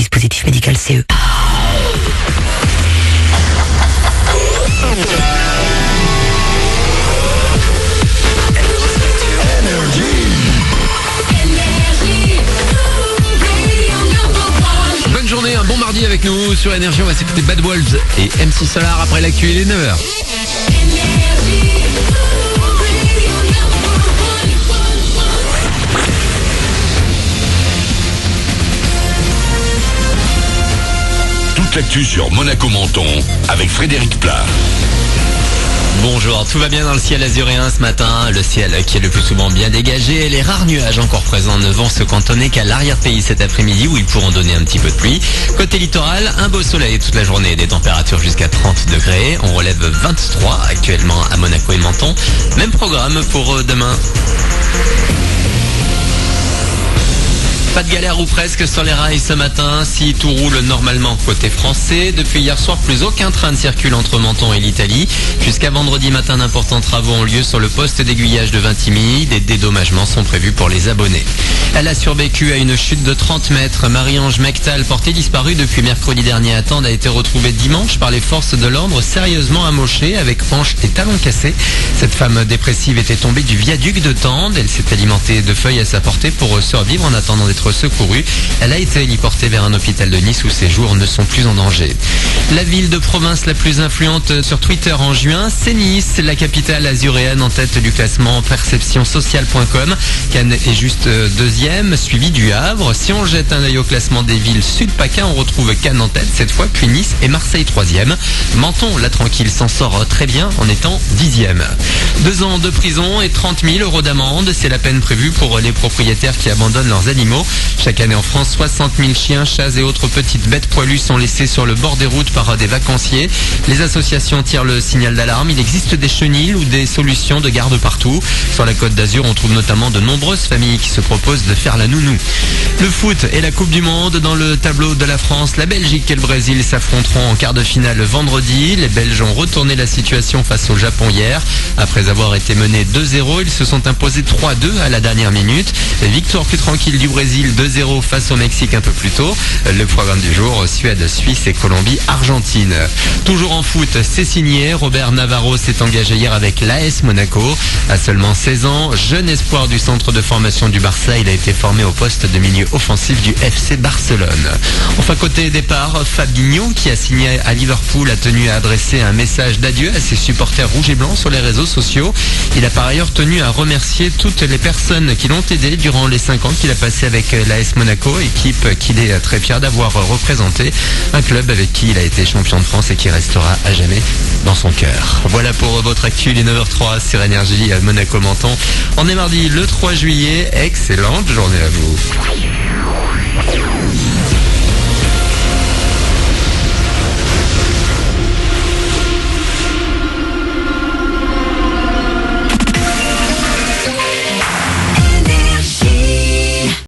dispositif médical CE. Bonne journée, un bon mardi avec nous sur Énergie. On va s'écouter Bad Wolves et MC Solar après l'actu, il est 9h. Toute l'actu sur Monaco Menton avec Frédéric Plat. Bonjour, tout va bien dans le ciel azuréen ce matin, le ciel qui est le plus souvent bien dégagé et les rares nuages encore présents ne vont se cantonner qu'à l'arrière-pays cet après-midi où ils pourront donner un petit peu de pluie. Côté littoral, un beau soleil toute la journée, des températures jusqu'à 30 degrés, on relève 23 actuellement à Monaco et Menton. Même programme pour demain. Pas de galère ou presque sur les rails ce matin, si tout roule normalement côté français. Depuis hier soir, plus aucun train ne circule entre Menton et l'Italie. Jusqu'à vendredi matin, d'importants travaux ont lieu sur le poste d'aiguillage de Vintimille. Des dédommagements sont prévus pour les abonnés. Elle a survécu à une chute de 30 mètres. Marie-Ange Mectal, portée disparue depuis mercredi dernier à Tende, a été retrouvée dimanche par les forces de l'ordre sérieusement amochée avec hanches et talons cassés. Cette femme dépressive était tombée du viaduc de Tende. Elle s'est alimentée de feuilles à sa portée pour survivre en attendant d'être secourue. Elle a été héliportée vers un hôpital de Nice où ses jours ne sont plus en danger. La ville de province la plus influente sur Twitter en juin, c'est Nice, la capitale azuréenne en tête du classement perceptionsociale.com. Cannes est juste deuxième, suivi du Havre. Si on jette un œil au classement des villes sud-PACA, on retrouve Cannes en tête cette fois, puis Nice et Marseille troisième. Menton, la tranquille, s'en sort très bien en étant 10e. 2 ans de prison et 30 000 € d'amende, c'est la peine prévue pour les propriétaires qui abandonnent leurs animaux. Chaque année en France, 60 000 chiens, chats et autres petites bêtes poilues sont laissés sur le bord des routes par des vacanciers. Les associations tirent le signal d'alarme. Il existe des chenilles ou des solutions de garde partout. Sur la Côte d'Azur, on trouve notamment de nombreuses familles qui se proposent de faire la nounou. Le foot et la Coupe du Monde. Dans le tableau de la France, la Belgique et le Brésil s'affronteront en quart de finale vendredi. Les Belges ont retourné la situation face au Japon hier. Après avoir été menés 2-0, ils se sont imposés 3-2 à la dernière minute. Victoire plus tranquille du Brésil 2-0 face au Mexique un peu plus tôt. Le programme du jour, Suède, Suisse et Colombie, Argentine. Toujours en foot, c'est signé. Robert Navarro s'est engagé hier avec l'AS Monaco. À seulement 16 ans, jeune espoir du centre de formation du Barça, il a été formé au poste de milieu offensif du FC Barcelone. Enfin, côté départ, Fabinho, qui a signé à Liverpool, a tenu à adresser un message d'adieu à ses supporters rouges et blancs sur les réseaux sociaux. Il a par ailleurs tenu à remercier toutes les personnes qui l'ont aidé durant les 5 ans qu'il a passé avec l'AS Monaco, équipe qu'il est très fier d'avoir représentée, un club avec qui il a été champion de France et qui restera à jamais dans son cœur. Voilà pour votre actu, les 9h03 sur Énergie à Monaco Menton. On est mardi le 3 juillet, excellente journée à vous.